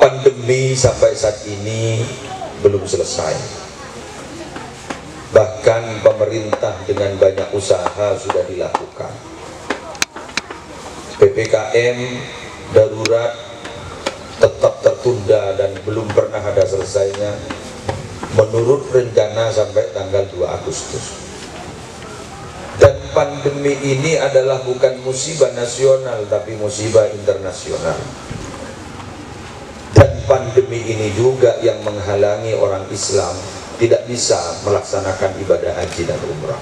Pandemi sampai saat ini belum selesai. Bahkan pemerintah dengan banyak usaha sudah dilakukan. PPKM darurat tetap tertunda dan belum pernah ada selesainya menurut rencana sampai tanggal 2 Agustus. Dan pandemi ini adalah bukan musibah nasional tapi musibah internasional. Dan pandemi ini juga yang menghalangi orang Islam tidak bisa melaksanakan ibadah haji dan umrah.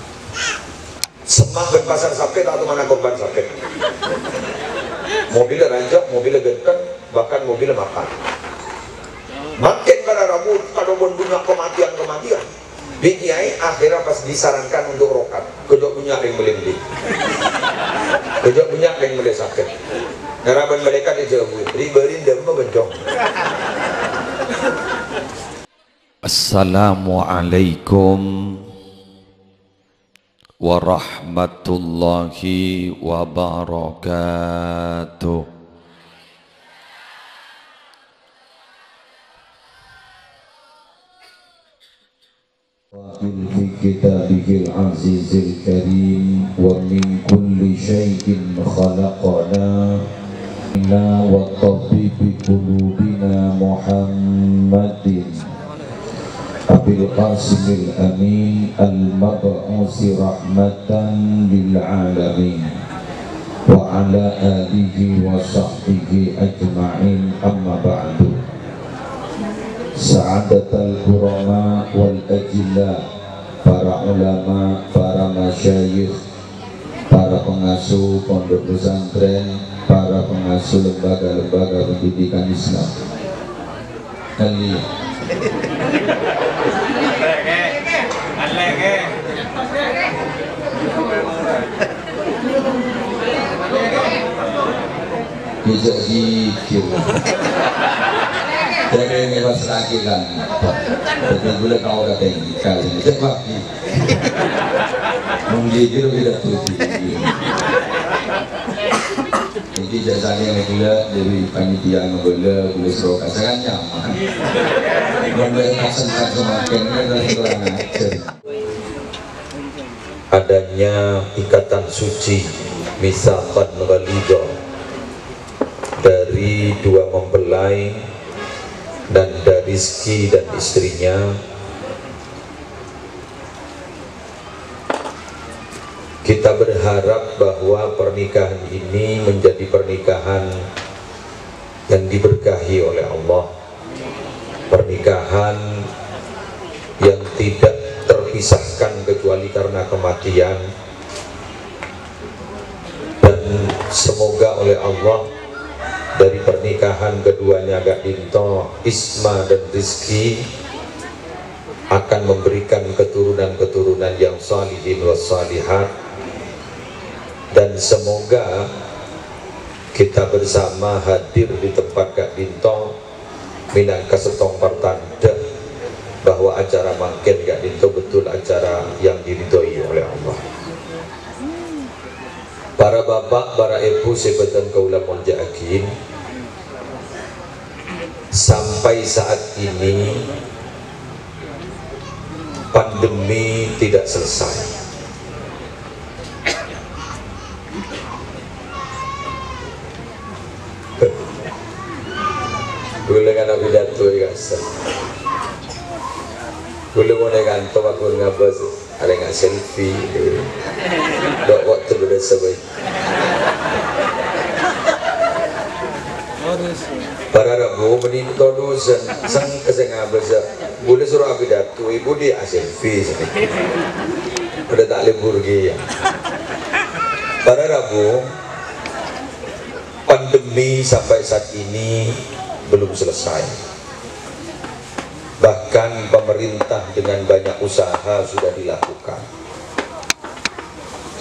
Semakin pasar sakit atau mana korban sakit, mobilnya rancak, mobilnya genteng, bahkan mobilnya makan. Makin pada Rabu kalau bunga kematian Bikiai akhirnya pas disarankan untuk rokat, kejok punya yang melindi, kejok punya yang melih sakit. Harapan mereka dijauhi, riberin demo bencong. Assalamualaikum warahmatullahi wabarakatuh. في كتابه العزيز الكريم ومن كل شيء خلقنا وطبيب قلوبنا محمد أبي القاسم الأمين المبعوث رحمة للعالمين وعلى آله وصحبه أجمعين أما بعد. Sa'adatul kurama wal ajilla, para ulama, para masyayikh, para pengasuh pondok pesantren, para pengasuh lembaga-lembaga pendidikan Islam. Kali bisa zikir. Jadi ini pas lagi kan, betul boleh kau kata ini kali ini cepat nih, menggigil tidak tuh. Jadi jasanya gula dari panitia gula serokan sangat nyaman. Memberi kesenangan semakin dari kurang ajar. Adanya ikatan suci misaqan ghalidha dari dua mempelai dan dari Rizki dan istrinya, kita berharap bahwa pernikahan ini menjadi pernikahan yang diberkahi oleh Allah, pernikahan yang tidak terpisahkan kecuali karena kematian, dan semoga oleh Allah dari pernikahan keduanya Kak Dinto, Isma dan Rizki akan memberikan keturunan-keturunan yang salihin wa salihat, dan semoga kita bersama hadir di tempat Kak Dinto minangka setong pertanda bahwa acara mangken Kak Dinto betul acara yang diridhoi oleh Allah. Para bapak, para ibu, sebetan kaula monjaakin, sampai saat ini pandemi tidak selesai. Boleh kan aku jatuh ya guys. Boleh mau dengan to aku ngabas ada nggak selfie. Dok waktu beda sebaik. Para Rabu meninto dosen sang kesengah besar. Boleh suruh aku jatuh ibu di selfie. Udah tak libur ya. Para Rabu, pandemi sampai saat ini belum selesai. Bahkan pemerintah dengan banyak usaha sudah dilakukan.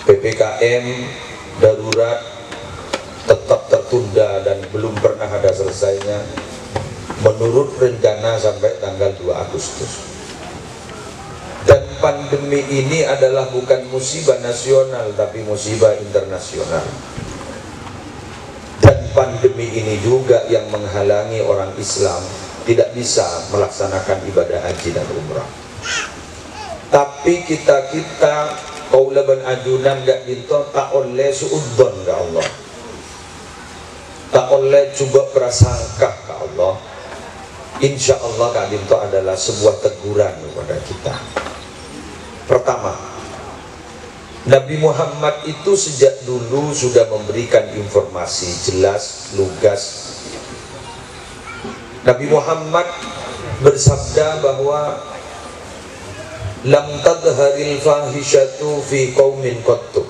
PPKM darurat tetap tertunda dan belum pernah ada selesainya menurut rencana sampai tanggal 2 Agustus. Dan pandemi ini adalah bukan musibah nasional tapi musibah internasional. Dan pandemi ini juga yang menghalangi orang Islam tidak bisa melaksanakan ibadah haji dan umrah. Tapi kita kaulaban ajunan gak dinto tak oleh suudzon ke Allah, tak oleh coba prasangka ke Allah. Insya Allah gak dinto adalah sebuah teguran kepada kita. Pertama, Nabi Muhammad itu sejak dulu sudah memberikan informasi jelas, lugas. Nabi Muhammad bersabda bahwa lam tadharil fahishatu fi qaumin qattu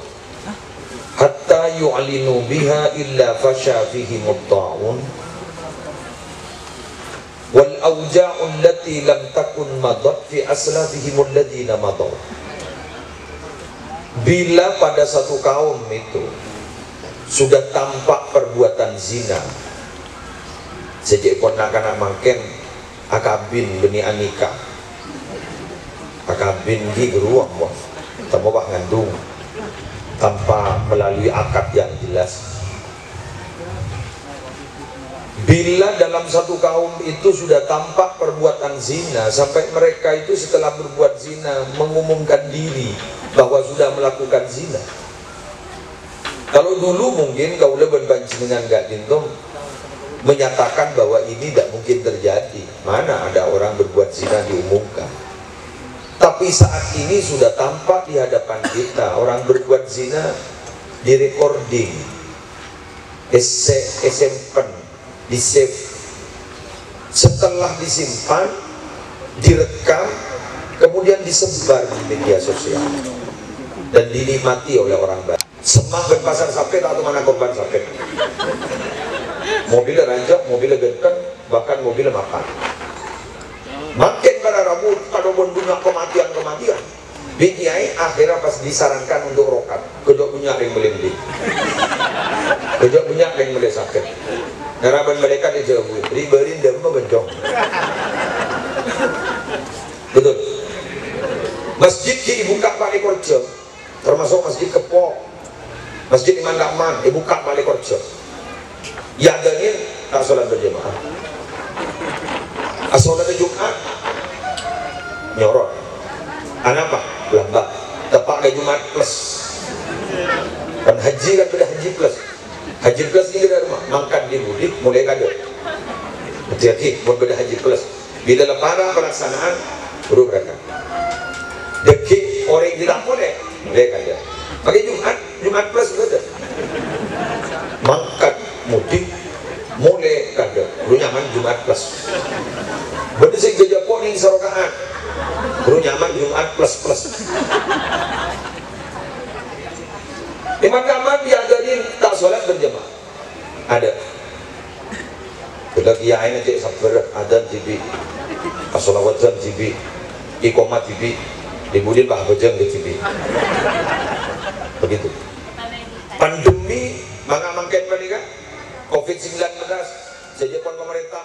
hatta yu'linu biha illa fasha fihi mutta'un wal awja'u allati lam takun madat fi aslafihim alladhina madaw. Bila pada satu kaum itu sudah tampak perbuatan zina, sejak ponakan makin akabin beni anika, akabin di geruang wah, tanpa bah ngandung, tanpa melalui akad yang jelas. Bila dalam satu kaum itu sudah tampak perbuatan zina, sampai mereka itu setelah berbuat zina mengumumkan diri bahwa sudah melakukan zina. Kalau dulu mungkin kaulah berbancingan gak dintom menyatakan bahwa ini tidak mungkin terjadi, mana ada orang berbuat zina diumumkan. Tapi saat ini sudah tampak di hadapan kita orang berbuat zina di recording, disimpan, di save, setelah disimpan, direkam, kemudian disebar di media sosial dan dinikmati oleh orang banyak. Semakin pasar sapet atau mana korban sapet, mobilnya ranjak, mobilnya genteng, bahkan mobilnya makan. Makin pada rambut kalau bunyi kematian binyai akhirnya pas disarankan untuk rokat kedok punya yang melinding, kedok punya yang melinding sakit. Harapan mereka dijawab riberin dan membencong. Betul. Masjid dibuka balik kerja, termasuk masjid Kepok, masjid Iman Rahman dibuka balik kerja. Ya dan tak sholat berjamaah. Sholat Jumat nyorot. Apa? Lambat. Tepat ke Jumat plus. Kan haji kan beda haji plus. Haji plus ini dari rumah, makan di mudik mulai kado. Hati-hati buat beda haji plus. Bila lebaran pelaksanaan baru berangkat. Deki orang tidak boleh mulai kado. Pakai Jumat plus beda. Makan mudik mulai kado. Baru nyaman Jumat plus. Benda saya gejap poning serokaan. Baru nyaman Jumat plus. Imam diajarin tak sholat berjamaah. Ada. Lagi yang aja sabar ada TV, asolawatan TV, iqamah TV, dibudin bah bejeng di TV. Begitu. Pandemi mangken menikah COVID-19 sejak pemerintah